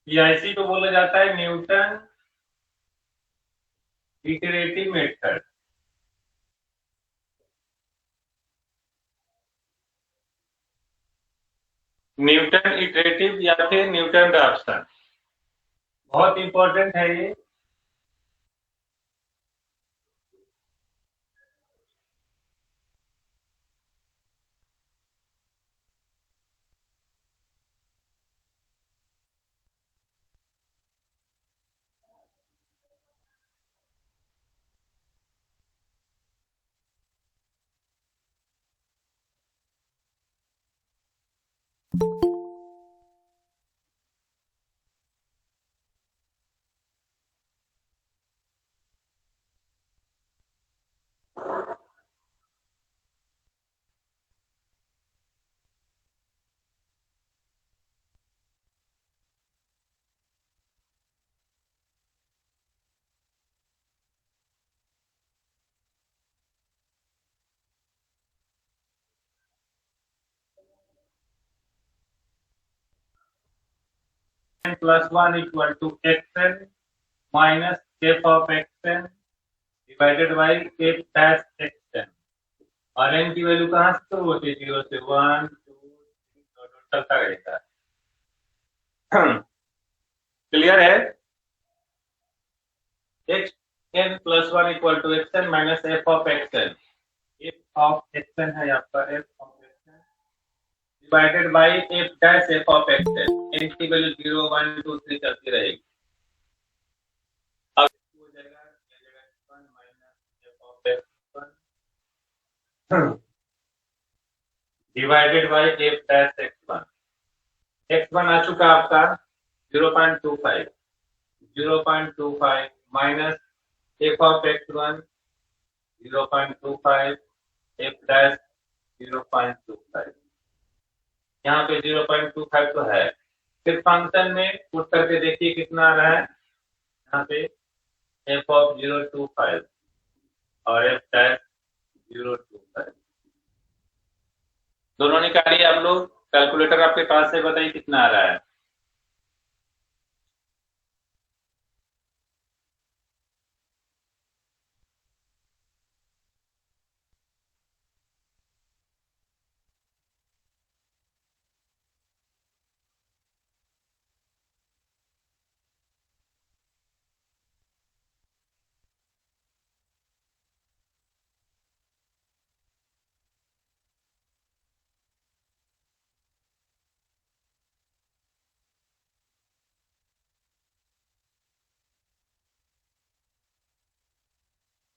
PIC को बोला जाता है Newton iterative method. Newton iterative या फिर न्यूटन राफसन, बहुत इंपॉर्टेंट है ये। Plus one equal to x n minus F of x n divided by F dash x n. और एन की वैल्यू कहाँ से शुरू होती है? 0 से 1 2 3 चलता रहेगा। क्लियर है? X n plus one equal to x n minus F of x n. F of x n है आपका, f of x n divided by F dash f of x n. N की value 0 1 2 3 चलती रहेगी। अब हो जाएगा x1 minus F of X one divided by F dash X one. X one आ चुका आपका 0.25, 0.25 minus F of X one 0.25 F dash 0.25। यहाँ पे 0.25 तो है, फिर फंक्शन में पुट करके देखिए कितना आ रहा है। यहाँ पे एफ ऑफ 0.25 और एफ डैश 0.25 दोनों निकालिए आप लोग। कैलकुलेटर आपके पास है, बताइए कितना आ रहा है।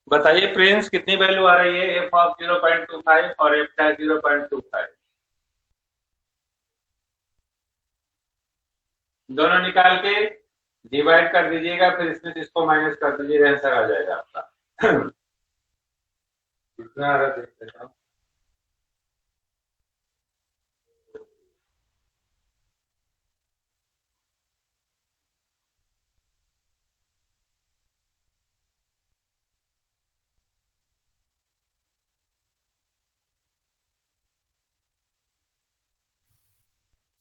बताइए प्रिंस, कितनी वैल्यू आ रही है एफ ऑफ 0.25 और एफ डैश 0.25? दोनों निकाल के डिवाइड कर दीजिएगा, फिर इसमें से इसको माइनस कर दीजिएगा, आंसर आ जाएगा आपका। कितना आ रहा है देख लेता हूं।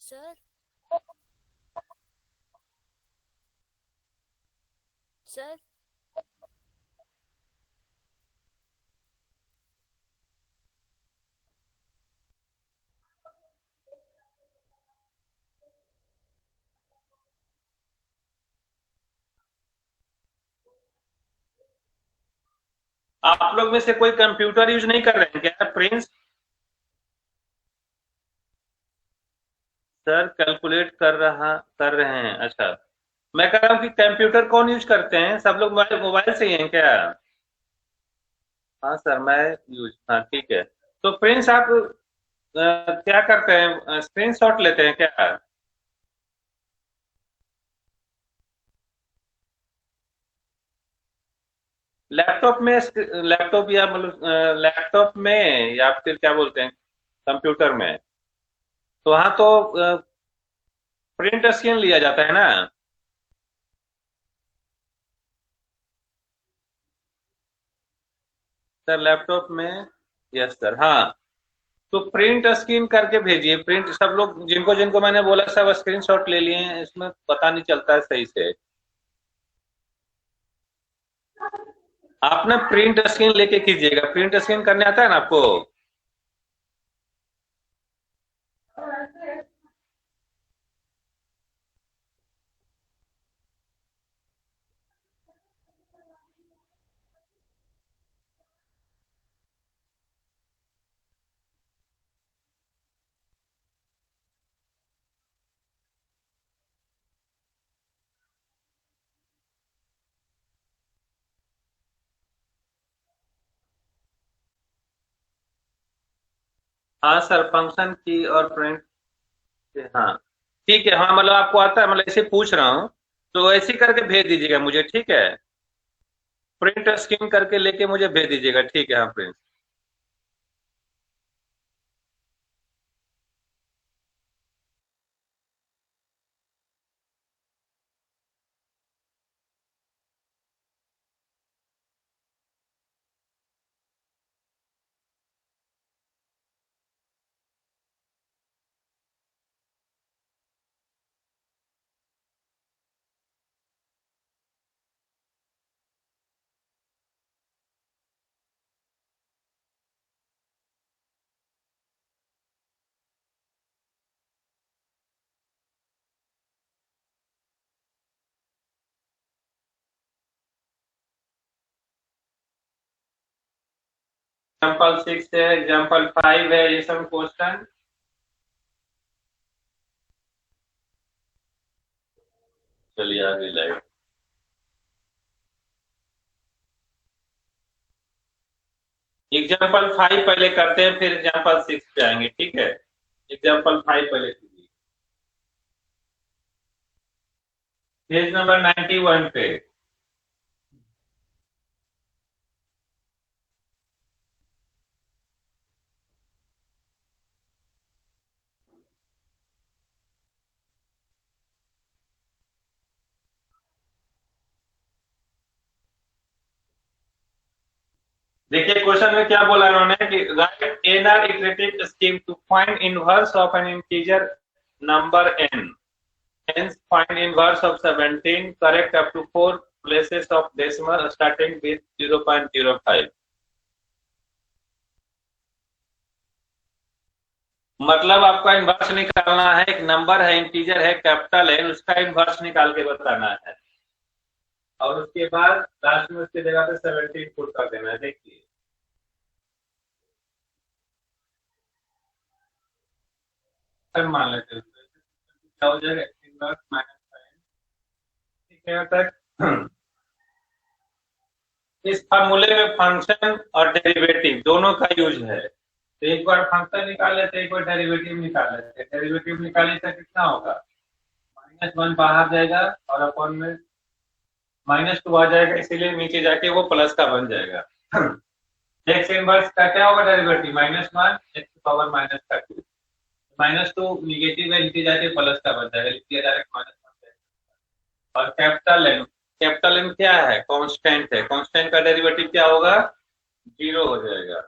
सर सर आप लोग में से कोई कंप्यूटर यूज नहीं कर रहे हैं क्या प्रिंस? सर कैलकुलेट कर रहे हैं। अच्छा, मैं कह रहा हूँ कि कंप्यूटर कौन यूज करते हैं? सब लोग मोबाइल से ही हैं क्या? हाँ सर, मैं यूज, हाँ ठीक है। तो प्रिंस आप क्या करते हैं, स्क्रीन शॉट लेते हैं क्या? लैपटॉप में, लैपटॉप या मतलब लैपटॉप में या फिर क्या बोलते हैं कंप्यूटर में, तो वहां तो प्रिंट स्कैन लिया जाता है ना। सर लैपटॉप में यस सर। हाँ, तो प्रिंट स्क्रीन करके भेजिए। प्रिंट सब लोग जिनको जिनको मैंने बोला सब स्क्रीनशॉट ले लिए हैं, इसमें पता नहीं चलता है सही से। आप ना प्रिंट स्क्रीन लेके कीजिएगा। प्रिंट स्क्रीन करने आता है ना आपको? हाँ सर, फंक्शन की और प्रिंट। हाँ ठीक है। हाँ मतलब आपको आता है, मतलब ऐसे पूछ रहा हूँ, तो ऐसे ही करके भेज दीजिएगा मुझे, ठीक है? प्रिंट स्क्रीन करके लेके मुझे भेज दीजिएगा, ठीक है? हाँ प्रिंट। एग्जाम्पल 6 है, एग्जाम्पल 5 है, ये सब क्वेश्चन। चलिए आगे लाइव। एग्जाम्पल 5 पहले करते हैं, फिर एग्जाम्पल 6 पे आएंगे, ठीक है? एग्जाम्पल 5 पहले कीजिए, पेज नंबर 91 पे। देखिए क्वेश्चन में क्या बोला इन्होंने कि write N R iterative scheme to find inverse of an integer number n, hence find inverse of 17 correct up to 4 places of decimal starting with 0.05। मतलब आपका इनवर्स निकालना है, एक नंबर है, इंटीजर है, कैपिटल है, उसका इनवर्स निकाल के बताना है, और उसके बाद लास्ट में उसकी जगह पे 17 पुट कर देना है। देखिए सर, मान लेते हैं क्या हो जाएगा, इनवर्स माइनस साइन, ठीक है तक। इस फार्मूले में फंक्शन और डेरिवेटिव दोनों का यूज है, तो एक बार फंक्शन निकाल लेते हैं, एक बार डेरिवेटिव निकाल लेते हैं। डेरिवेटिव निकालने से कितना होगा, -1 बाहर जाएगा और अपॉन में -2 आ जाएगा, इसीलिए नीचे जाके वो प्लस का बन जाएगा। एक्स इनवर्स का क्या होगा डेरिवेटिव, -1 एक्स पावर -2। -2 निगेटिव है, नीचे जाके प्लस का बन जाएगा, लिख दिया डायरेक्ट -1। और कैपिटल एम क्या है, कांस्टेंट है, कांस्टेंट का डेरिवेटिव क्या होगा, 0 हो जाएगा।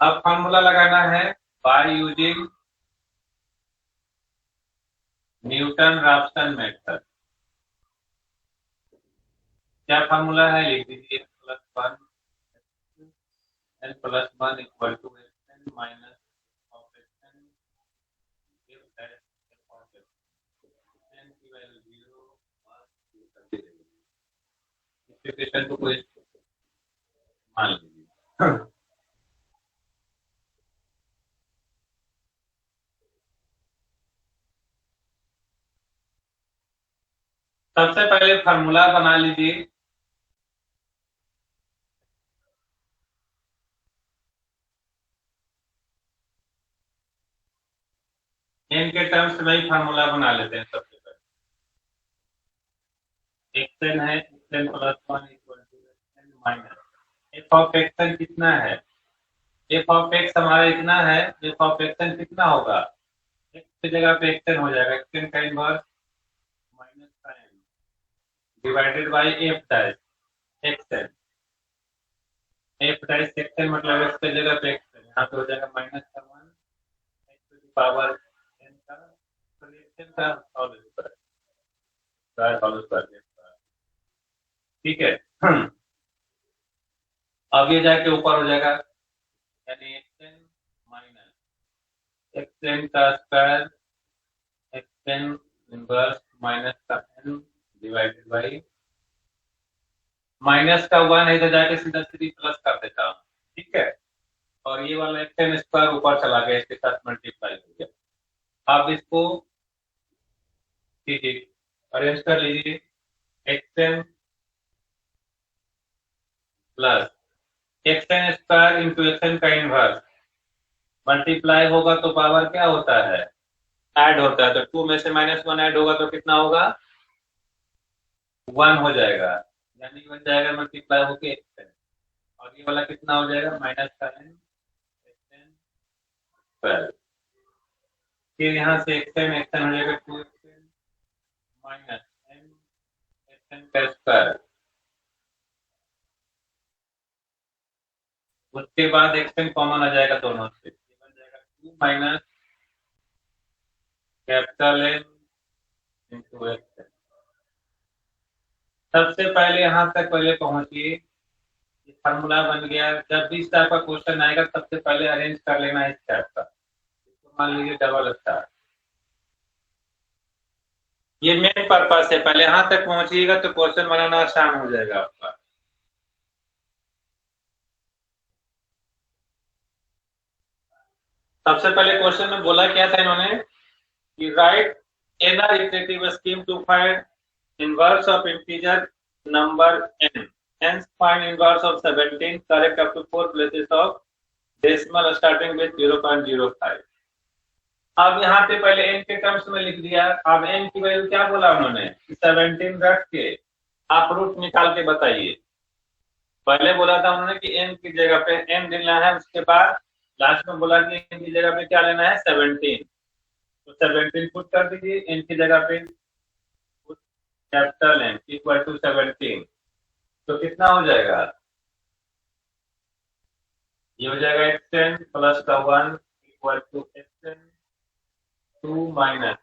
अब फॉर्मूला लगाना है by using Newton Raphson method. क्या फॉर्मूला है, लिख दीजिए, +1 n +1 equal to xn minus of xn if that n की वैल्यू 0 इक्वेशन को कोई मान लीजिए। सबसे पहले फार्मूला बना लीजिए। n के टर्म्स में ही फार्मूला बना लेते हैं। सबसे पहले xn है, xn +1 equal to xn minus f of xn कितना है, f ऑफ x हमारा इतना है, f ऑफ xn कितना होगा, x की जगह पे xn हो जाएगा, xn का inverse minus sign divided by f dash xn। f dash xn मतलब x की जगह पे यहाँ पे हो जाएगा माइनस का 1 x to the power n का रिएक्शन का होल स्क्वायर। ठीक है। अब ये जाके ऊपर हो जाएगा, यानी xn माइनस xn का स्क्वायर xn इनवर्स माइनस का n डिवाइडेड बाई माइनस का 1 इधर जाके सीधा सीधी प्लस कर देता हूँ। ठीक है, और ये वाला xn स्क्वायर ऊपर चला गया, इसके साथ मल्टीप्लाई हो गया। आप इसको अरेंज कर लीजिए, xn plus xn square into xn का इनवर्स मल्टीप्लाई होगा तो पावर क्या होता है, ऐड होता है। तो 2 में से -1 ऐड होगा तो कितना होगा, 1 हो जाएगा, यानी बन जाएगा मल्टीप्लाई होके xn, और ये वाला कितना हो जाएगा माइनस का n xn स्क्वायर। फिर यहाँ से xn हो जाएगा 2xn माइनस n xn का स्क्वायर। उसके बाद xn कॉमन आ जाएगा दोनों से, बन जाएगा 2 minus capital N into xn। सबसे पहले यहाँ तक पहले पहुंचिए, फार्मूला बन गया। जब भी इस टाइप का क्वेश्चन आएगा सबसे पहले अरेंज कर लेना है इस टाइप का। मान लीजिए डबल स्टार, ये मेन पर्पस है। पहले यहाँ तक पहुंचिएगा तो क्वेश्चन बनाना आसान हो जाएगा आपका। सबसे पहले क्वेश्चन में बोला क्या था इन्होंने कि write an iterative scheme to find inverse of integer number n, hence find inverse of 17 correct up to 4 places of decimal starting with 0.05। अब यहाँ पे पहले n के टर्म्स में लिख दिया। अब n की वैल्यू क्या बोला उन्होंने, 17 रख के आप रूट निकाल के बताइए। पहले बोला था उन्होंने कि n की जगह पे n लेना है, उसके बाद लास्ट में बोला कि n की जगह पे क्या लेना है 17, तो 17 पुट कर दीजिए, n की जगह पे कैपिटल N इक्वल टू 17, तो कितना हो जाएगा, ये हो जाएगा xn प्लस का 1 equal to xn 2 minus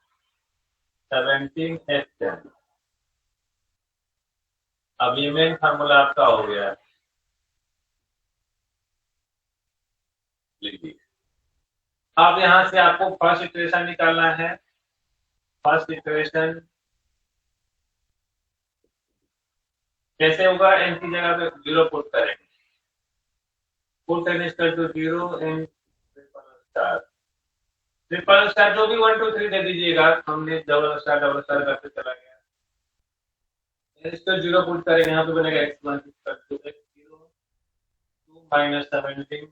17 xn। अब ये मेन फार्मूला आपका हो गया। लीजिए, अब यहां से आपको फर्स्ट इटरेशन निकालना है। फर्स्ट इटरेशन कैसे होगा, n की जगह पे 0 पुट करेंगे, put n equal to 0 in triple star जो भी 1 2 3 दे दीजिएगा। हमने डबल स्टार करके चला गया, n इक्वल 0 पुट करेंगे, यहाँ पे बनेगा x1 equal to x0 2 minus 17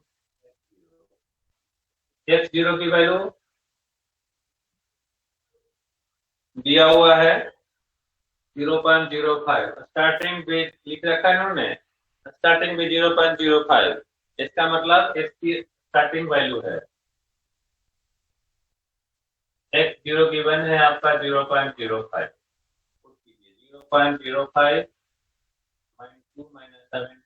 x0 की वैल्यू दिया हुआ है 0.05, स्टार्टिंग विद लिख रखा है उन्होंने, स्टार्टिंग विद 0.05, इसका मतलब x की स्टार्टिंग वैल्यू है। x0 गिवन है आपका 0.05, 0.05 -2 माइनस 17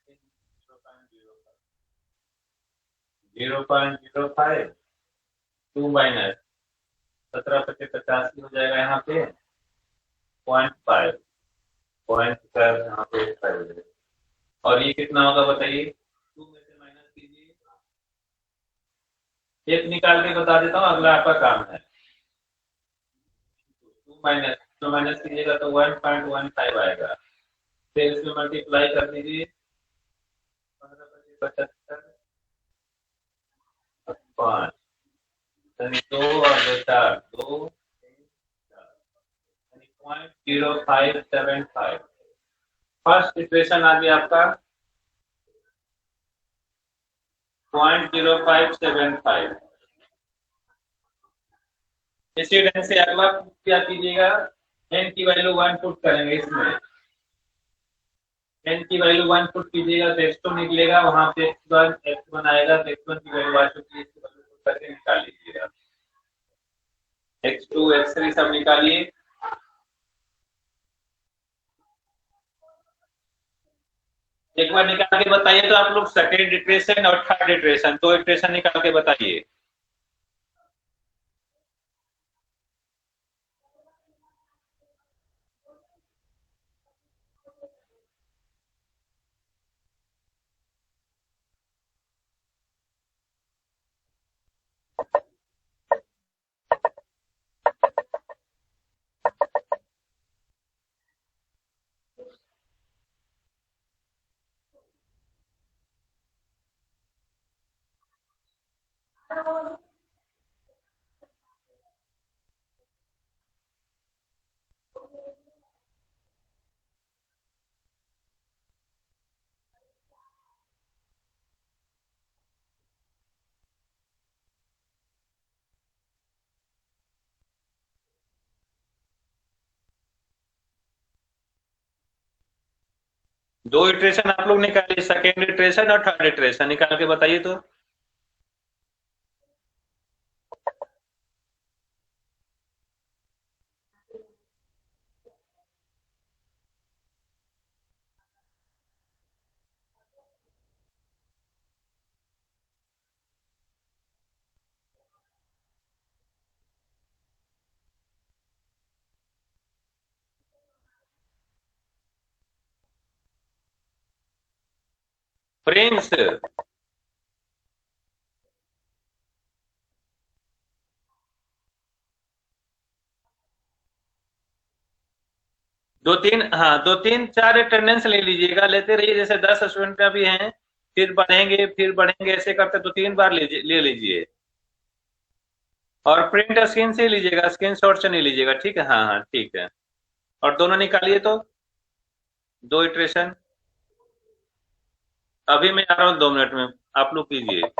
0.05 2 माइनस 17 × 85 हो जाएगा यहाँ पे 0.5 यहाँ पे 5, और ये कितना होगा बताइए, 2 में से माइनस कीजिए, एक निकाल के बता देता हूँ, अगला आपका काम है। 2 माइनस कीजिएगा तो 1.15 आएगा, फिर इसमें मल्टीप्लाई कर दीजिए 15 × 5 2 और 4 2 0.0575। फर्स्ट इक्वेशन आ गया आपका 0.0575। इसी ढंग से अगला क्या कीजिएगा, n की वैल्यू 1 पुट करेंगे, इसमें n की वैल्यू 1 पुट कीजिएगा तो x2 निकलेगा, वहां पे x1 आएगा, तो x1 की वैल्यू आ चुकी है, इसकी वैल्यू पुट करके निकाल लीजिएगा। x2 x3 सब निकालिए, एक बार निकाल के बताइए तो आप लोग सेकेंड इटरेशन और थर्ड इटरेशन, दो इटरेशन निकाल के बताइए। दो इटरेशन आप लोग निकालिए, सेकेंड इटरेशन और थर्ड इटरेशन निकाल के बताइए तो। प्रिंस, दो तीन, हाँ दो तीन चार अटेंडेंस ले लीजिएगा, लेते रहिए, जैसे 10 स्टूडेंट अभी हैं, फिर बढ़ेंगे ऐसे करते दो तीन बार ले लीजिए। और प्रिंट स्क्रीन से ही लीजिएगा, स्क्रीन शॉट से नहीं लीजिएगा, ठीक है, हाँ हाँ ठीक है। और दोनों निकालिए तो, दो इटरेशन। अभी मैं आ रहा हूँ 2 मिनट में, आप लोग कीजिए।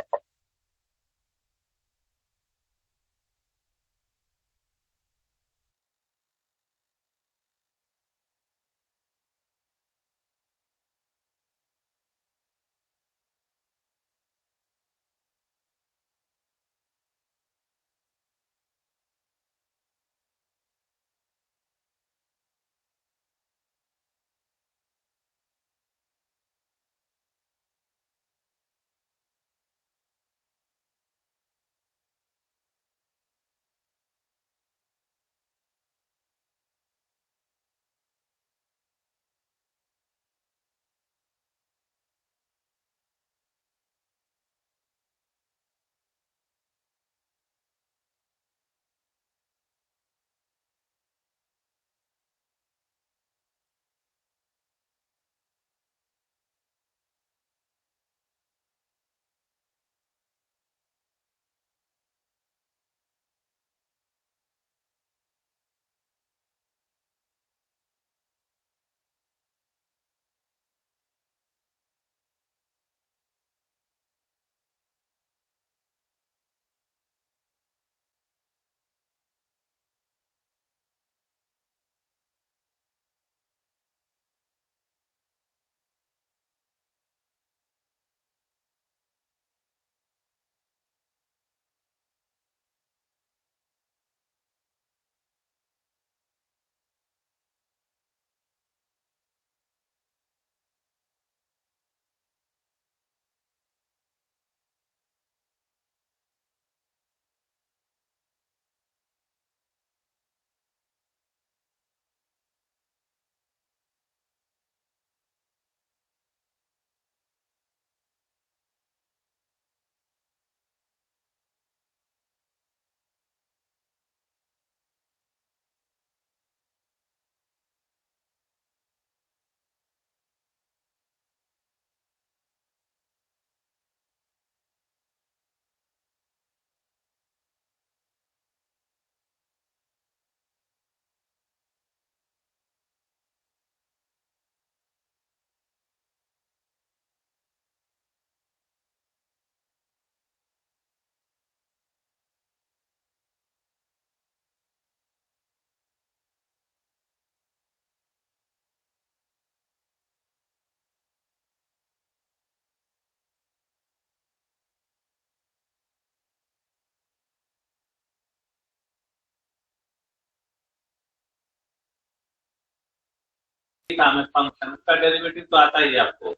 काम है फंक्शन, उसका डेरिवेटिव तो आता ही है आपको।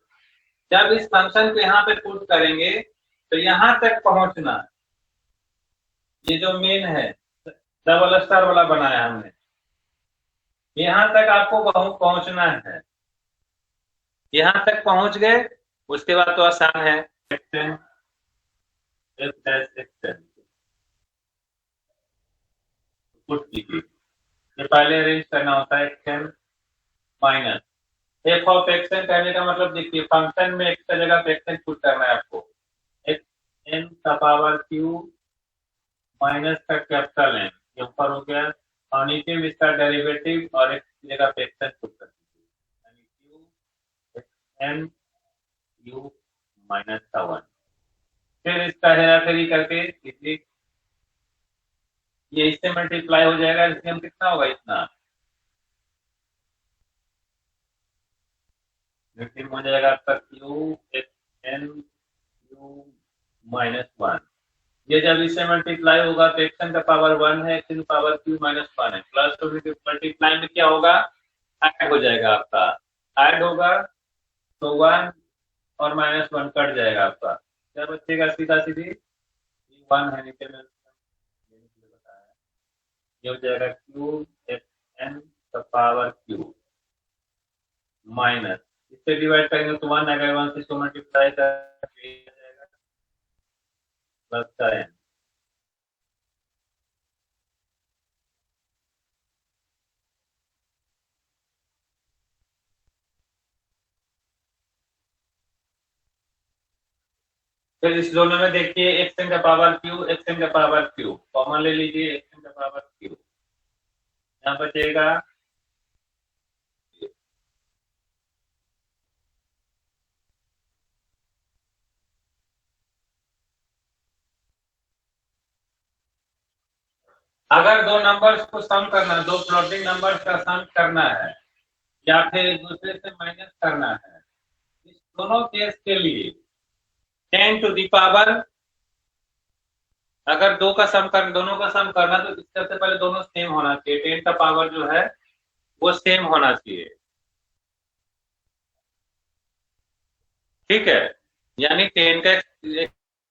जब इस फंक्शन को यहाँ पे पुट करेंगे तो यहाँ तक पहुंचना, ये जो मेन है डबल स्टार वाला बनाया हमने, यहाँ तक आपको पहुंचना है। यहाँ तक पहुंच गए, उसके बाद तो आसान है, पुट कीजिए। ये पहले अरेंज करना होता है X N minus F of xn. कहने का मतलब देखिए फंक्शन में एक्स का जगह पे एक्सएन पुट करना है आपको, एक्स एन का पावर क्यू माइनस का कैपिटल एन, ये ऊपर हो गया, और नीचे भी इसका डेरिवेटिव और एक्स की जगह पे एक्सएन पुट कर दीजिए, यानी q x n u minus का 1। फिर इसका हेराफेरी करके ये इससे मल्टीप्लाई हो जाएगा, इसमें हम कितना होगा इतना, लेकिन हो जाएगा आपका q x n u minus 1। ये जब इससे मल्टीप्लाई होगा तो एक्स एन का पावर 1 है, x n power q minus 1 है, प्लस टू मल्टीप्लाई में क्या होगा, ऐड हो जाएगा आपका, ऐड होगा तो 1 और माइनस 1 कट जाएगा आपका, क्या बचेगा, सीधा सीधी 1 है नीचे में बताया, ये हो जाएगा क्यू एक्स एन का पावर क्यू माइनस, इससे डिवाइड करेंगे तो 1 अगर 1 से इसको मल्टीप्लाई जाएगा प्लस का एन। फिर इस दोनों में देखिए एक्स एन का पावर क्यू, एक्स एन का पावर क्यू कॉमन ले लीजिए, एक्स एन का पावर क्यू यहाँ बचेगा, अगर दो नंबर्स को सम करना, दो फ्लोटिंग नंबर्स का सम करना है या फिर एक दूसरे से माइनस करना है, इस दोनों केस के लिए 10 टू दी पावर, अगर दो का सम कर, दोनों का सम करना तो सबसे पहले दोनों सेम होना चाहिए, 10 का पावर जो है वो सेम होना चाहिए, ठीक है, यानी 10 का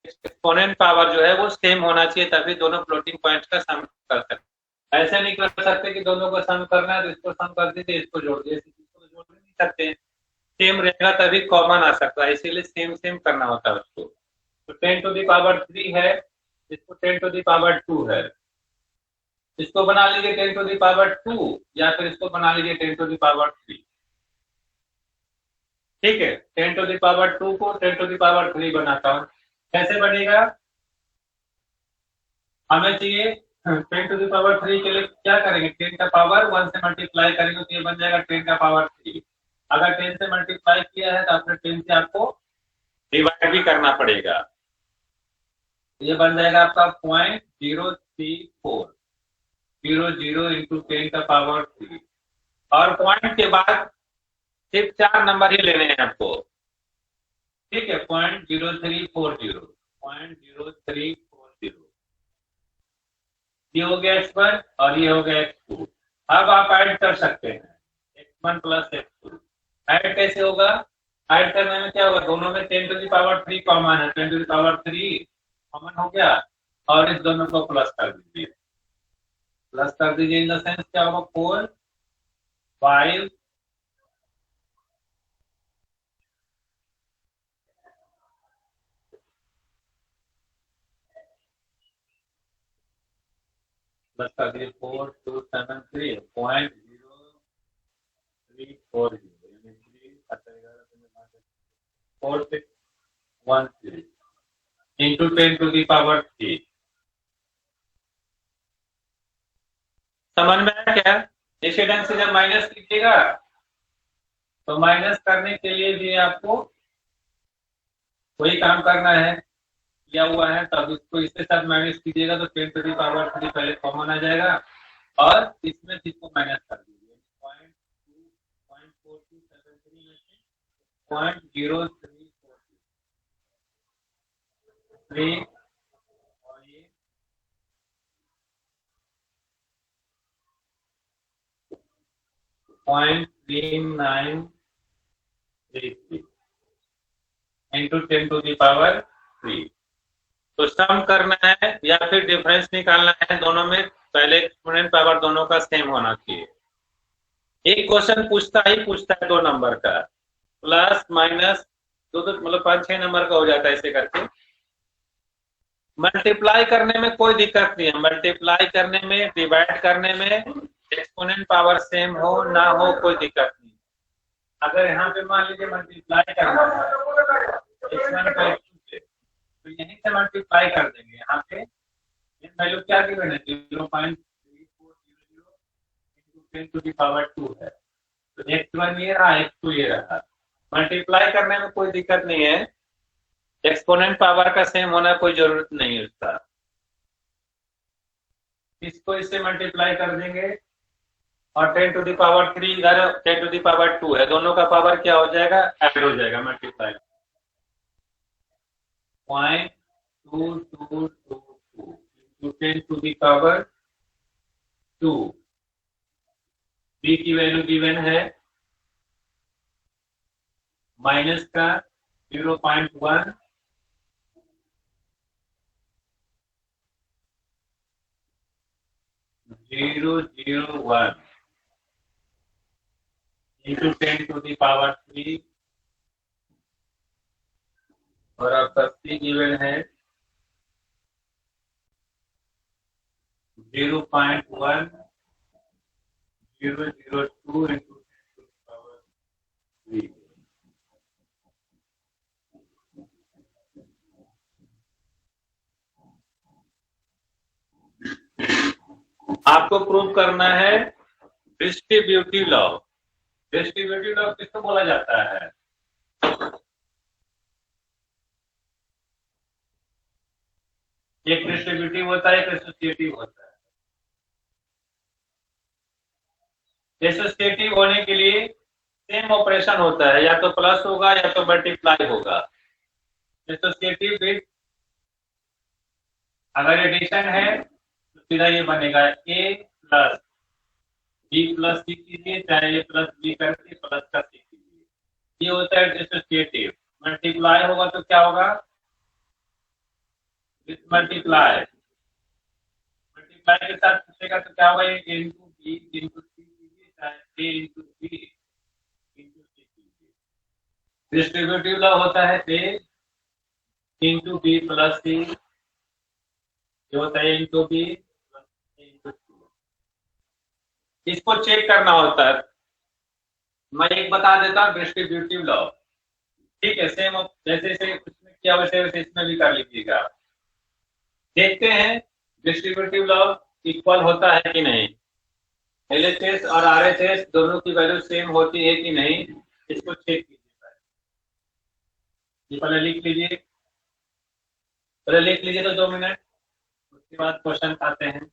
एक्सपोनेंट पावर जो है वो सेम होना चाहिए, तभी दोनों फ्लोटिंग पॉइंट्स का सम कर सकते। ऐसे नहीं कर सकते कि दोनों को सम करना है तो इसको सम कर दीजिए, इसको जोड़ दीजिए, इसको तो जोड़ नहीं सकते, सेम रहेगा तभी कॉमन आ सकता है, इसीलिए सेम सेम करना होता है उसको। तो 10 टू दी पावर 3 है, इसको 10 टू दी पावर 2 है, इसको बना लीजिए 10 टू दी पावर 2 या फिर इसको बना लीजिए 10 टू दी पावर 3, ठीक है। 10 टू दी पावर 2 को 10 टू दी पावर 3 बनाता हूँ, कैसे बनेगा, हमें चाहिए 10 टू दी पावर 3 के लिए क्या करेंगे, 10 का पावर 1 से मल्टीप्लाई करेंगे तो ये बन जाएगा 10 का पावर 3। अगर 10 से मल्टीप्लाई किया है तो अपने 10 से आपको डिवाइड भी करना पड़ेगा, ये बन जाएगा आपका 0.034 00 इंटू 10 का पावर 3, और पॉइंट के बाद सिर्फ 4 नंबर ही लेने हैं आपको, ठीक है, 0.0340 ये हो गया x1 और ये हो गया x2। अब आप ऐड कर सकते हैं x1 प्लस x2, ऐड कैसे होगा, ऐड करने में क्या होगा, दोनों में 10 टू द पावर 3 कॉमन है, 10 टू द पावर 3 कॉमन हो गया, और इस दोनों को प्लस कर दीजिए, प्लस कर दीजिए इन द सेंस क्या होगा 4 5 प्लस कर दीजिए 4273.0340 4613 इंटू 10 टू दी पावर 3। समझ में आया क्या, इसी ढंग से जब माइनस कीजिएगा तो माइनस करने के लिए भी आपको वही काम करना है, किया हुआ है, तब इसको इसके साथ माइनस कीजिएगा तो 10 टू दी पावर 3 पहले कॉमन आ जाएगा और इसमें इसको माइनस कर दीजिए, 0.4273 में से 0.0343 और ये 0.3933, इंटू 10 टू द पावर 3। तो सम करना है या फिर डिफरेंस निकालना है, दोनों में पहले एक्सपोनेंट पावर दोनों का सेम होना चाहिए। एक क्वेश्चन पूछता है 2 नंबर का, प्लस माइनस दो मतलब 5-6 नंबर का हो जाता है ऐसे करके। मल्टीप्लाई करने में कोई दिक्कत नहीं है, मल्टीप्लाई करने में, डिवाइड करने में एक्सपोनेंट पावर सेम हो ना हो कोई दिक्कत नहीं। अगर यहाँ पे मान लीजिए मल्टीप्लाई करना है x1/2 से, तो यहीं से मल्टीप्लाई कर देंगे। यहाँ पे वैल्यू क्या गिवन है, 0.3400 इंटू 10 टू द पावर 2 है। तो x1 ये रहा, x2 ये रहा। मल्टीप्लाई करने में कोई दिक्कत नहीं है, एक्सपोनेंट पावर का सेम होना कोई जरूरत नहीं है उसका। इसको इससे मल्टीप्लाई कर देंगे और 10 टू द पावर 3 इधर 10 टू द पावर 2 है, दोनों का पावर क्या हो जाएगा, ऐड हो जाएगा multiply. 0.2222 into 10 to the power 2। B की वैल्यू गिवन है माइनस का 0.1 001 इंटू 10 टू द पावर 3 और आपका सी गिवन है 0.1002 इंटू 10 टू द पावर 3। आपको प्रूव करना है डिस्ट्रीब्यूटिव लॉ। डिस्ट्रीब्यूटिव लॉ किसको बोला जाता है, एक डिस्ट्रीब्यूटिव होता है, एक एसोसिएटिव होता है। एसोसिएटिव होने के लिए सेम ऑपरेशन होता है, या तो प्लस होगा या तो मल्टीप्लाई होगा। एसोसिएटिव विद अगर एडिशन है तो सीधा ये बनेगा ए प्लस बी प्लस सी कीजिए, चाहे ए प्लस बी करके प्लस का सी कीजिए, ये होता है एसोसिएटिव। मल्टीप्लाई होगा तो क्या होगा, विथ मल्टीप्लाई, मल्टीप्लाई के साथ पूछेगा तो क्या होगा, ए इंटू बी इंटू सी कीजिए, चाहे ए इंटू बी इंटू सी कीजिए। डिस्ट्रीब्यूटिव लॉ होता है ए इंटू बी प्लस सी, ये होता है इंटू बी इंटू सी। इसको चेक करना होता है, मैं एक बता देता हूँ डिस्ट्रीब्यूटिव लॉ, ठीक है, सेम जैसे उसमें किया वैसे इसमें भी कर लीजिएगा। देखते हैं डिस्ट्रीब्यूटिव लॉ इक्वल होता है कि नहीं, एलएचएस और आरएचएस दोनों की वैल्यू सेम होती है कि नहीं, इसको चेक कीजिए। ये पहले लिख लीजिए, तो 2 मिनट, उसके बाद क्वेश्चन आते हैं।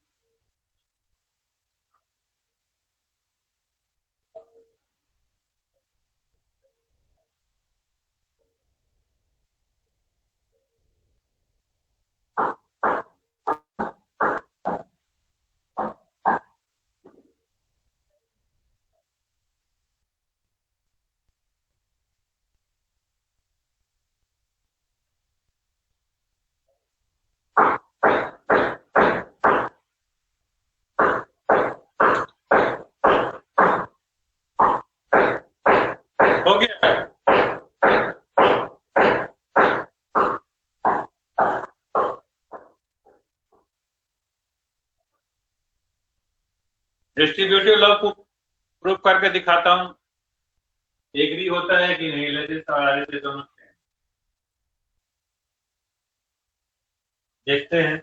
हो गया, डिस्ट्रीब्यूटिव लॉ को प्रूव करके दिखाता हूं, एग्री होता है कि नहीं, एलएचएस और आरएचएस दोनों से। देखते हैं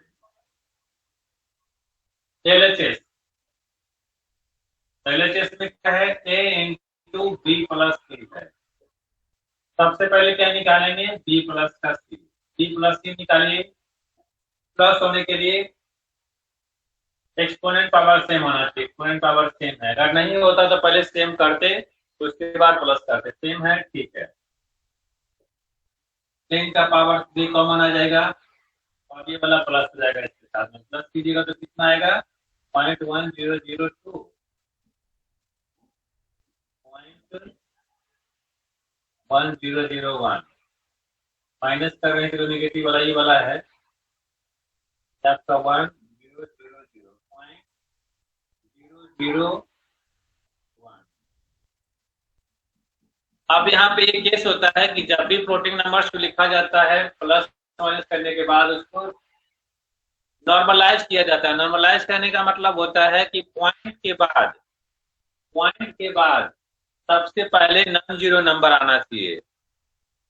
एलएचएस, एलएचएस में क्या है, ए इंटू बी प्लस सी है। सबसे पहले क्या निकालेंगे, बी प्लस का सी, बी प्लस सी निकालिए। प्लस होने के लिए एक्सपोनेंट पावर सेम होना चाहिए, एक्सपोनेंट पावर सेम है, अगर नहीं होता तो पहले सेम करते, तो उसके बाद प्लस करते, सेम है, ठीक है। 10 का पावर 3 कॉमन आ जाएगा और ये वाला प्लस हो जाएगा, इसके साथ में प्लस कीजिएगा तो कितना आएगा, 0.1002 0.1001 माइनस कर रहे हैं तो नेगेटिव वाला ये वाला है आपका 1,000.001। अब यहाँ पे एक केस होता है कि जब भी फ्लोटिंग नंबर्स को लिखा जाता है प्लस माइनस करने के बाद उसको नॉर्मलाइज किया जाता है। नॉर्मलाइज करने का मतलब होता है कि पॉइंट के बाद सबसे पहले नॉन जीरो नंबर आना चाहिए,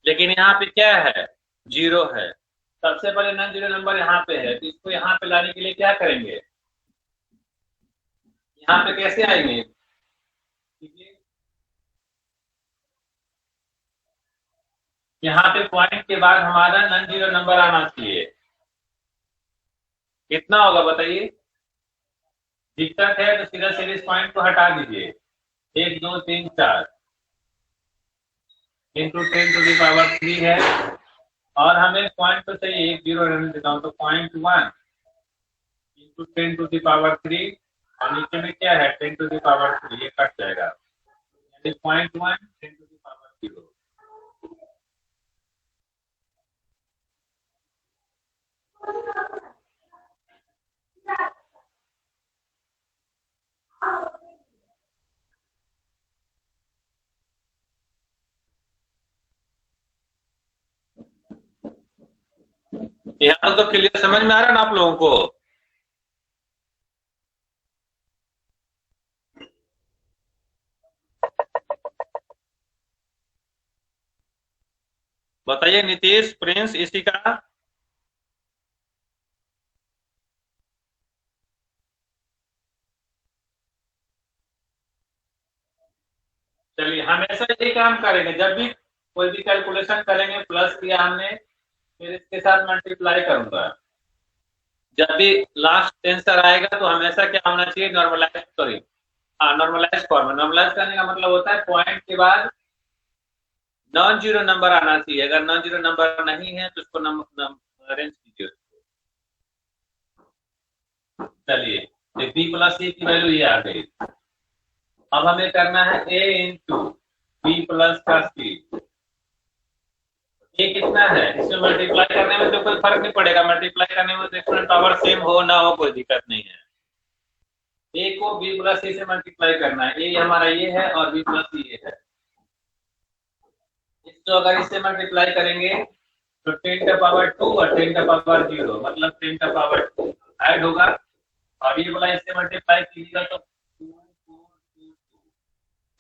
लेकिन यहाँ पे क्या है, जीरो है। सबसे पहले नॉन जीरो नंबर यहाँ पे है, तो इसको यहाँ पे लाने के लिए क्या करेंगे, यहाँ पे कैसे आएंगे, यहाँ पे पॉइंट के बाद हमारा नॉन जीरो नंबर आना चाहिए। कितना होगा बताइए, दिक्कत है तो सीधा सीधे इस पॉइंट को हटा दीजिए। 1 2 3 4 इंटू 10⁻³ है, और हमें पॉइंट तो चाहिए, एक जीरो रहने देता हूँ, तो 0.1 इंटू 10⁻³ और नीचे में क्या है 10⁻³, ये कट जाएगा, यानी 0.1 10⁻0। यहाँ तो क्लियर समझ में आ रहा है ना आप लोगों को। बताइए नीतीश, प्रिंस, इसी का चलिए हमेशा ये काम करेंगे, जब भी कोई भी कैलकुलेशन करेंगे, प्लस किया हमने फिर इसके साथ मल्टीप्लाई करूंगा। जब भी लास्ट आंसर आएगा तो हमेशा क्या होना चाहिए, नॉर्मलाइज, सॉरी हाँ नॉर्मलाइज फॉर्म। नॉर्मलाइज करने का मतलब होता है पॉइंट के बाद नॉन जीरो नंबर आना चाहिए। अगर नॉन जीरो नंबर नहीं है तो उसको अरेंज कीजिए। चलिए तो बी प्लस सी की वैल्यू ये आ गई। अब हमें करना है ए इंटू बी प्लस का सी। ये कितना है, इसमें मल्टीप्लाई करने में तो कोई फर्क नहीं पड़ेगा, मल्टीप्लाई करने में तो एक्सपोनेंट पावर सेम हो ना हो कोई दिक्कत नहीं है। ए को बी प्लस सी से मल्टीप्लाई करना है, ए हमारा ये है और बी प्लस सी ये है। इसको अगर इससे मल्टीप्लाई करेंगे तो 10⁻² और 10⁻0 मतलब 10⁻2 ऐड होगा, और ये वाला इससे मल्टीप्लाई कीजिएगा तो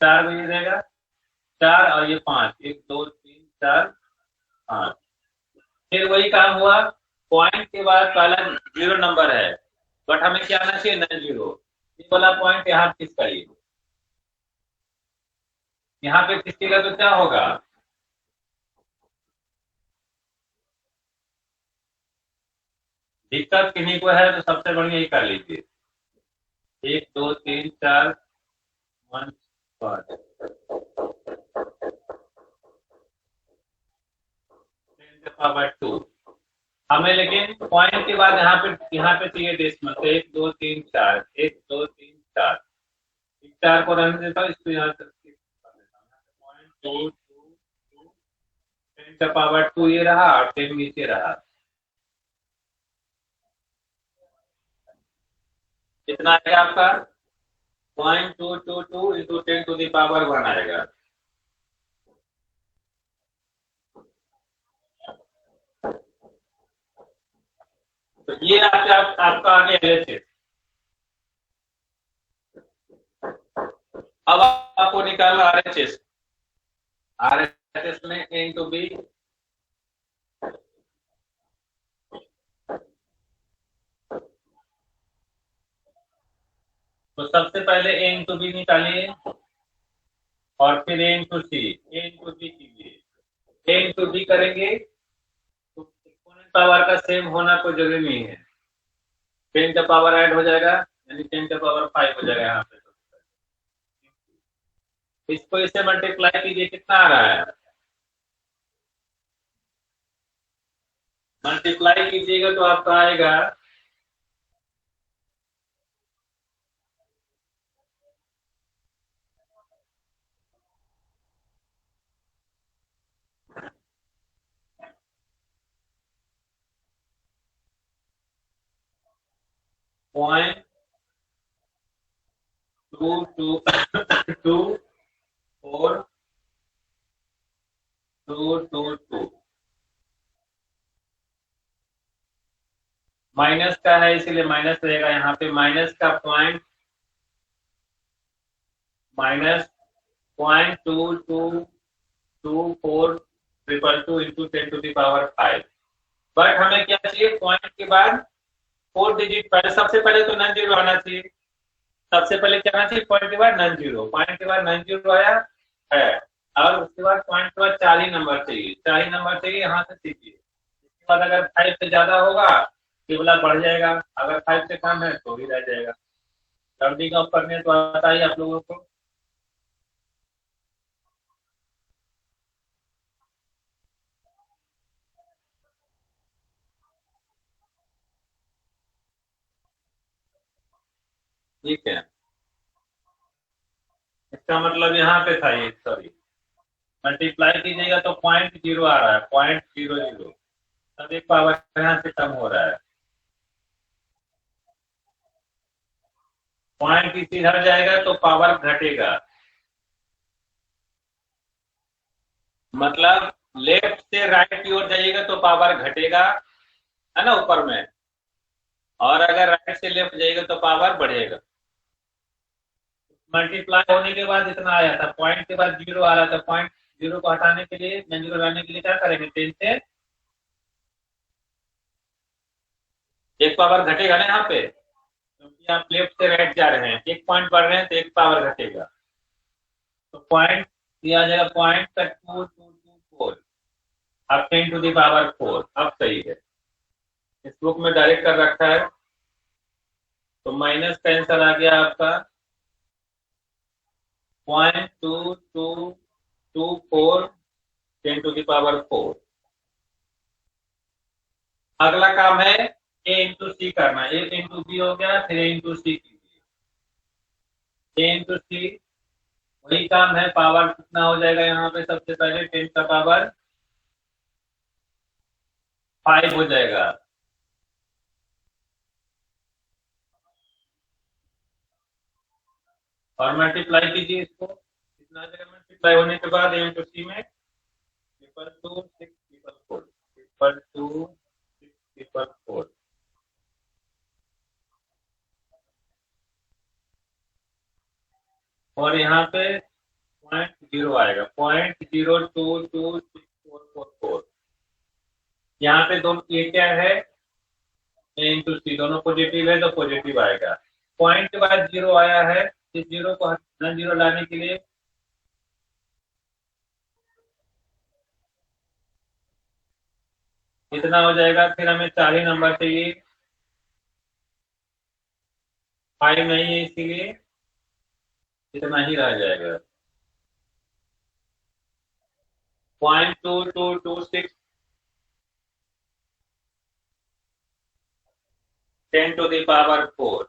4 बजे रहेगा, 4 और ये 5, 1 2 3 4 5। फिर वही काम हुआ, पॉइंट के बाद पहला जीरो नंबर है, बट हमें क्या आना चाहिए, नॉन जीरो। ये वाला पॉइंट यहाँ फिक्स करिए, यहाँ पे खींचिएगा तो क्या होगा, दिक्कत किन्हीं को है तो सबसे बढ़िया ही कर लीजिए। 1 2 3 4 1 5 10⁻²। हमें लेकिन पॉइंट के बाद यहाँ पे चाहिए डेसिमल, तो 1 2 3 4 1 2 3 4, 4 को रहने देता हूँ, इसको यहाँ तक 10⁻² ये रहा और 10 नीचे रहा। कितना आएगा आपका, 0.222 इंटू 10⁻1 आएगा। तो ये आपका आगे LHS। अब आपको निकालना RHS। RHS में A इंटू बी, तो सबसे पहले A इंटू बी निकालिए और फिर A into C, A into B कीजिए। A इंटू बी करेंगे तो एक्सपोनेंट पावर का सेम होना कोई जरूरी नहीं है, 10 का पावर ऐड हो जाएगा, यानी 10⁻5 हो जाएगा यहाँ पे। इसको इससे मल्टीप्लाई कीजिए, कितना आ रहा है, मल्टीप्लाई कीजिएगा तो आपका आएगा पॉइंट 2224222 माइनस का है इसीलिए माइनस रहेगा यहाँ पे। माइनस का पॉइंट -0.222422 इंटू 10⁵ बट हमें क्या चाहिए, पॉइंट के बाद 4 डिजिट पहले, सबसे पहले तो नॉन जीरो आना चाहिए। सबसे पहले क्या आना चाहिए, पॉइंट के बाद नॉन जीरो। पॉइंट के बाद नॉन जीरो आया है, और उसके बाद पॉइंट के बाद 4 ही नंबर चाहिए। 4 ही नंबर चाहिए, यहाँ से सीखिए। इसके बाद अगर 5 से ज्यादा होगा ये वाला बढ़ जाएगा, अगर 5 से कम है तो ही रह जाएगा। राउंडिंग ऑफ करने तो आता ही आप लोगों को। ठीक है, इसका मतलब यहाँ पे था ये, सॉरी, मल्टीप्लाई कीजिएगा तो 0.0 आ रहा है, 0.00, तब एक पावर यहाँ से कम हो रहा है। पॉइंट इसी हट जाएगा तो पावर घटेगा, मतलब लेफ्ट से राइट की ओर जाइएगा तो पावर घटेगा, है ना, ऊपर में। और अगर राइट से लेफ्ट जाइएगा तो पावर बढ़ेगा। मल्टीप्लाई होने के बाद इतना आया था, पॉइंट के बाद 0 आ रहा था। पॉइंट 0 को हटाने के लिए, नॉन जीरो लाने के लिए क्या करेंगे, 10 से एक पावर घटेगा ना यहाँ पे, क्योंकि आप लेफ्ट से राइट जा रहे हैं, एक पॉइंट बढ़ रहे हैं तो एक पावर घटेगा। तो पॉइंट दिया जाएगा, पॉइंट का 2224, अब 10⁴, अब सही है। इस बुक में डायरेक्ट कर रखा है, तो माइनस का आंसर आ गया आपका 0.2224 10⁴। अगला काम है a इंटू सी करना। a इंटू बी हो गया, फिर a इंटू सी कीजिए। a इंटू सी वही काम है, पावर कितना हो जाएगा यहाँ पे, सबसे पहले 10⁵ हो जाएगा। और मल्टीप्लाई कीजिए इसको, कितना आ जाएगा मल्टीप्लाई होने के बाद a इंटू सी में 222 और यहाँ पे 0.0 आएगा, 0.0226444। यहाँ पे दोनों ये क्या है, a इंटू सी, दोनों पॉजिटिव है तो पॉजिटिव आएगा। पॉइंट के बाद 0 आया है, इस 0 को नॉन जीरो लाने के लिए इतना हो जाएगा। फिर हमें 4 ही नंबर चाहिए, 5 नहीं है इसीलिए इतना ही रह जाएगा। 0.2226 10⁴।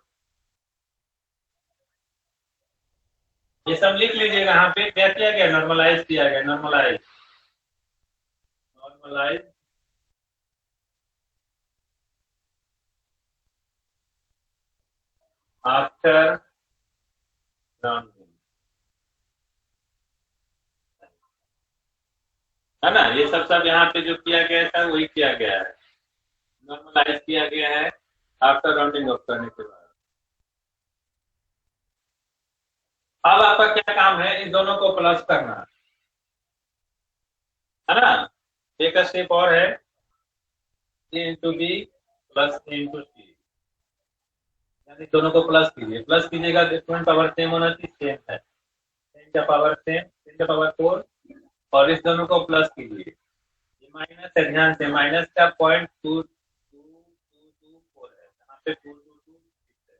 ये सब लिख लीजिएगा। यहाँ पे क्या किया गया, नॉर्मलाइज किया गया, नॉर्मलाइज आफ्टर राउंडिंग, है ना। ये सब यहाँ पे जो किया गया था वही किया गया है, नॉर्मलाइज किया गया है आफ्टर राउंडिंग ऑफ करने के बाद। अब आपका क्या काम है, इन दोनों को प्लस करना, है ना। एक स्टेप और है, a into B plus a into C, यानी दोनों को प्लस कीजिए। प्लस कीजिएगा, डिफरेंट पावर सेम होना चाहिए, सेम है, 10 का पावर सेम, 10⁴, और इस दोनों को प्लस कीजिए। ये माइनस है, ध्यान से, माइनस का 0.2224 है, यहाँ पे 222 है,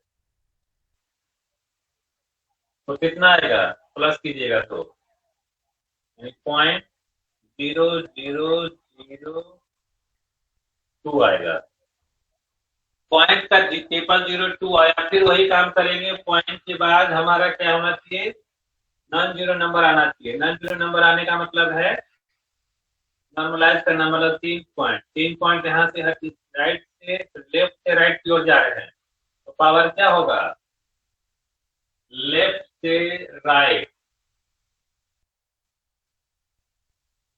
तो कितना आएगा, प्लस कीजिएगा तो 0.0002 आएगा। पॉइंट का 0.02 आया, फिर वही काम करेंगे। पॉइंट के बाद हमारा क्या होना चाहिए, नॉन जीरो नंबर आना चाहिए। नॉन जीरो नंबर आने का मतलब है नॉर्मलाइज करना, मतलब 3 पॉइंट। 3 पॉइंट यहाँ से राइट से लेफ्ट से राइट की ओर जा रहे हैं, तो पावर क्या होगा, लेफ्ट से राइट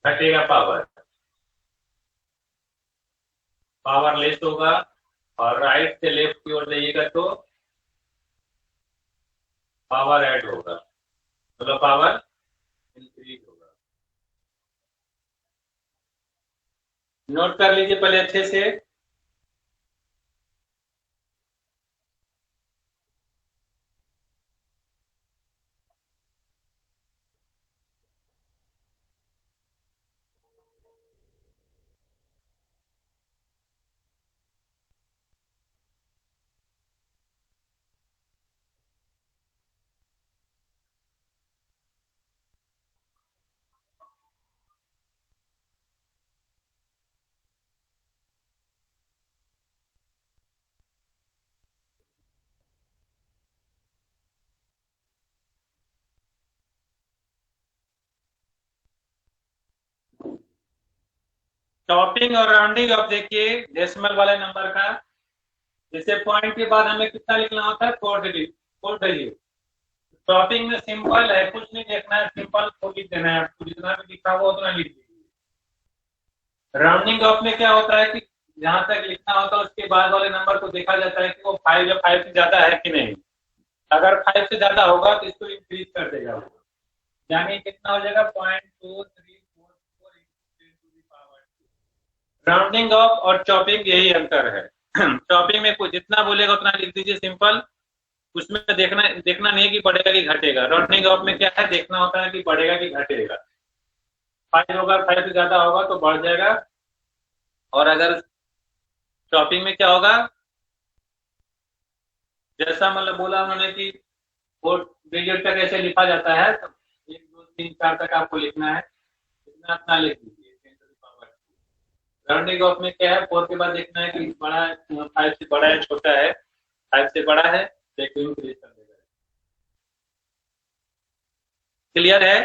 घटेगा पावर, पावर लेस होगा, और राइट से लेफ्ट की ओर जाइएगा तो पावर ऐड होगा, मतलब पावर इंक्रीज होगा। नोट कर लीजिए पहले अच्छे से। टॉपिंग और राउंडिंग अब देखिए डेसिमल वाले नंबर का, जैसे पॉइंट के बाद हमें कितना लिखना होता है, 4 डिजिट। टॉपिंग में सिंपल है, कुछ नहीं देखना है, सिंपल को लिख देना है, आपको जितना भी लिखा हुआ उतना लिख दीजिए। राउंडिंग ऑफ में क्या होता है कि जहां तक लिखना होता है उसके बाद वाले नंबर को देखा जाता है कि वो 5 या 5 से ज्यादा है कि नहीं। अगर 5 से ज्यादा होगा तो इसको इंक्रीज कर देगा वो, यानी कितना हो जाएगा, 0.2344 राउंडिंग ऑफ और चॉपिंग यही अंतर है। चॉपिंग में कुछ जितना बोलेगा उतना लिख दीजिए सिंपल, उसमें देखना नहीं कि बढ़ेगा कि घटेगा। राउंडिंग ऑफ में क्या है, देखना होता है कि बढ़ेगा कि घटेगा। 5 होगा, 5 से ज्यादा होगा तो बढ़ जाएगा, और अगर चॉपिंग में क्या होगा, जैसा मतलब बोला उन्होंने कि 4 डिजिट तक ऐसे लिखा जाता है, तो 1 2 3 4 तक आपको लिखना है, इतना इतना लिख दीजिए। राउंडिंग ऑफ में क्या है, 4 के बाद देखना है कि बड़ा 5 से बड़ा है छोटा है, 5 से बड़ा है तो एक इंक्रीज कर देगा। क्लियर है?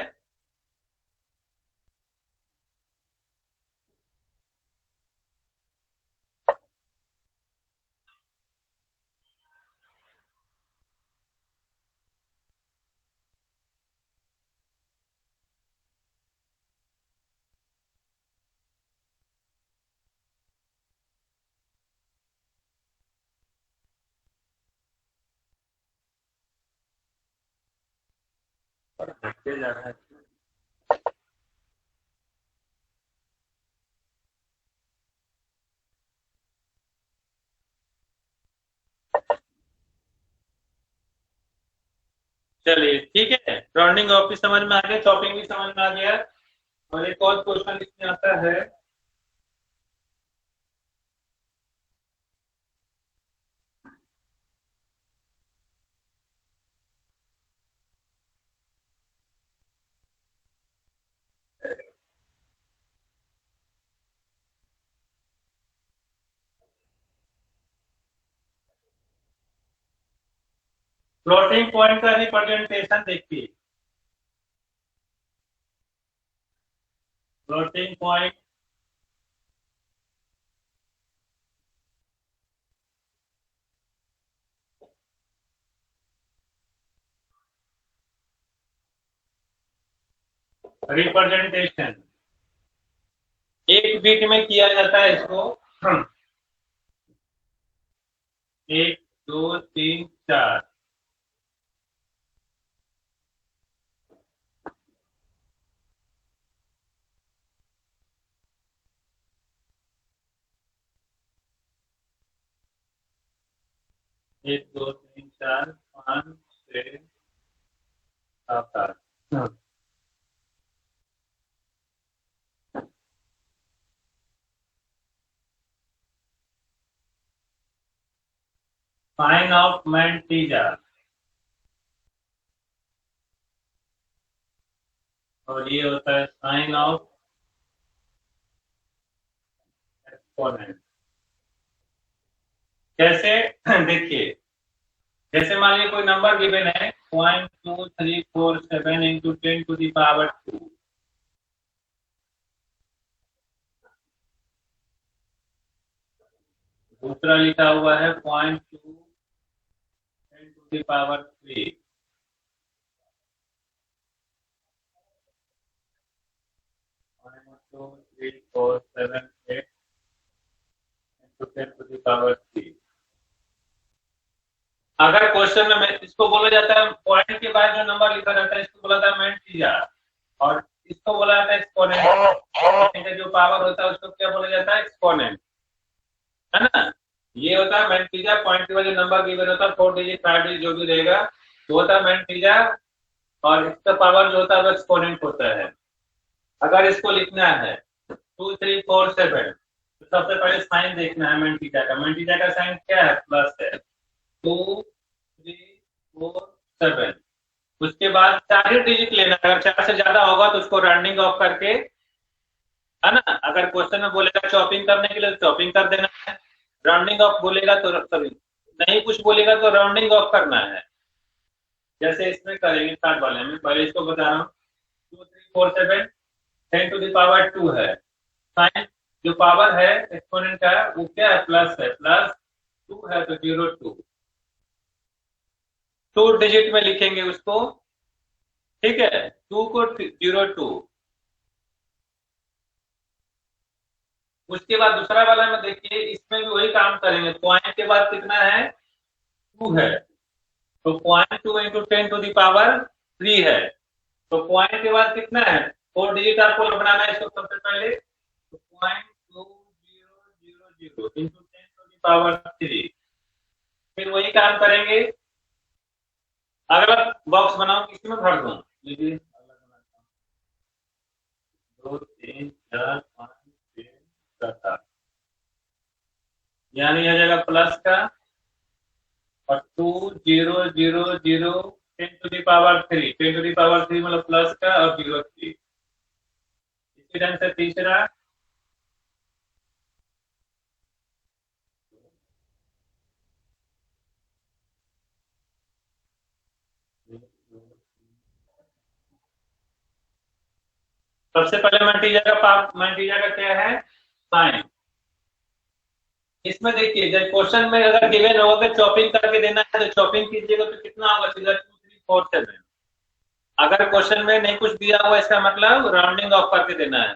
घटते जा रहा है। चलिए ठीक है, राउंडिंग ऑफ भी समझ में आ गया, चॉपिंग भी समझ में आ गया, और एक और क्वेश्चन इसमें आता है, फ्लोटिंग पॉइंट का रिप्रेजेंटेशन देखिए। फ्लोटिंग पॉइंट रिप्रेजेंटेशन एक बीट में किया जाता है इसको। 1 2 3 4, एक दो तीन चार पाँच छः सात आठ। साइन ऑफ मैंटीजा, और ये होता है साइन ऑफ एक्सपोनेंट। कैसे? देखिए, जैसे मान लीजिए कोई नंबर गिवन है 0.2347 इंटू 10⁻²। दूसरा लिखा हुआ है 0.2 the power 3 2 3 4 7 8 into 10 to the power 3। अगर क्वेश्चन में इसको बोला जाता है पॉइंट के बाद जो नंबर लिखा जाता है इसको बोला जाता है मैंटीजा, और इसको बोला जाता है एक्सपोनेंट। जो पावर होता है उसको क्या बोला जाता है? एक्सपोनेंट, है ना। ये होता है मैंटीजा, पॉइंट के बाद जो नंबर गिवन होता है 4 डिजिट 5 डिजिट जो भी रहेगा वो होता है मैंटीजा, और इसका पावर जो होता है वो एक्सपोनेंट होता है। अगर इसको लिखना है 2 3 4 7 तो सबसे पहले साइन देखना है मैंटीजा का। मैंटीजा का साइन क्या है? प्लस है। 2 3 4 7, उसके बाद 4 डिजिट लेना। अगर 4 से ज्यादा होगा तो उसको राउंडिंग ऑफ करके, है ना। अगर क्वेश्चन में बोलेगा चॉपिंग करने के लिए तो चॉपिंग कर देना है, राउंडिंग ऑफ बोलेगा तो सॉरी नहीं कुछ बोलेगा तो राउंडिंग ऑफ करना है। जैसे इसमें करेंगे स्टार्ट वाले में, पहले इसको बता रहा हूँ। 2 3 4 7 10 to the power 2 है। साइन जो पावर है एक्सपोनेंट का वो क्या है? प्लस है। प्लस 2 है तो 0 2, 2 डिजिट में लिखेंगे उसको, ठीक है। 2 को 0 2। उसके बाद दूसरा वाला में देखिए, इसमें भी वही काम करेंगे। पॉइंट के बाद कितना है? 2 है, तो 0.2 into 10 to the power 3 है। तो पॉइंट के बाद कितना है? 4 डिजिट आपको बनाना है इसको सबसे पहले, तो 0.2000 into 10 to the power 3। फिर वही काम करेंगे। अगला बॉक्स बनाओ, किसी में भर दूं। लीजिए 2 3 4 5 6 7 8, यानी आ जाएगा प्लस का, और 2 0 0 0 10 to the power 3, 10 to the power 3 मतलब प्लस का और 0 3। इसी ढंग से तीसरा, सबसे पहले मैंटीजा का क्या है? साइन। इसमें देखिए जब क्वेश्चन में अगर गिवन होगा कि चॉपिंग करके देना है तो चॉपिंग कीजिएगा तो कितना होगा? सीधा 2 3 4 7। अगर क्वेश्चन में नहीं कुछ दिया हुआ इसका मतलब राउंडिंग ऑफ करके देना है।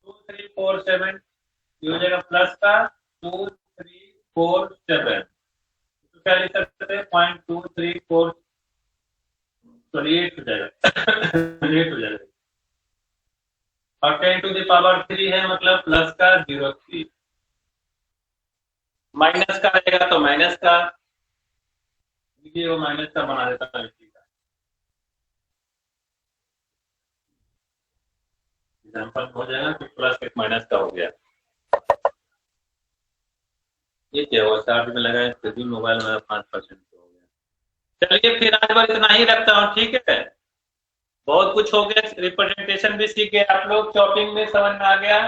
2 3 4 7 ये हो जाएगा प्लस का 2 3 4 7, तो क्या लिख सकते हैं? 0.234, सॉरी 8 हो जाएगा 8 हो जाएगा। और 10 to the power 3 है मतलब प्लस का 0 3, माइनस का रहेगा तो माइनस का, ये वो माइनस का बना देता है। एग्जाम्पल हो जाएगा कि प्लस एक माइनस का हो गया। ये क्या हुआ? चार्ज में लगाए फिर भी मोबाइल मेरा 5% हो गया। चलिए फिर आज बार इतना ही रखता हूँ, ठीक है। बहुत कुछ हो गया, रिप्रेजेंटेशन भी सीख गए आप लोग, चॉपिंग में समझ में आ गया।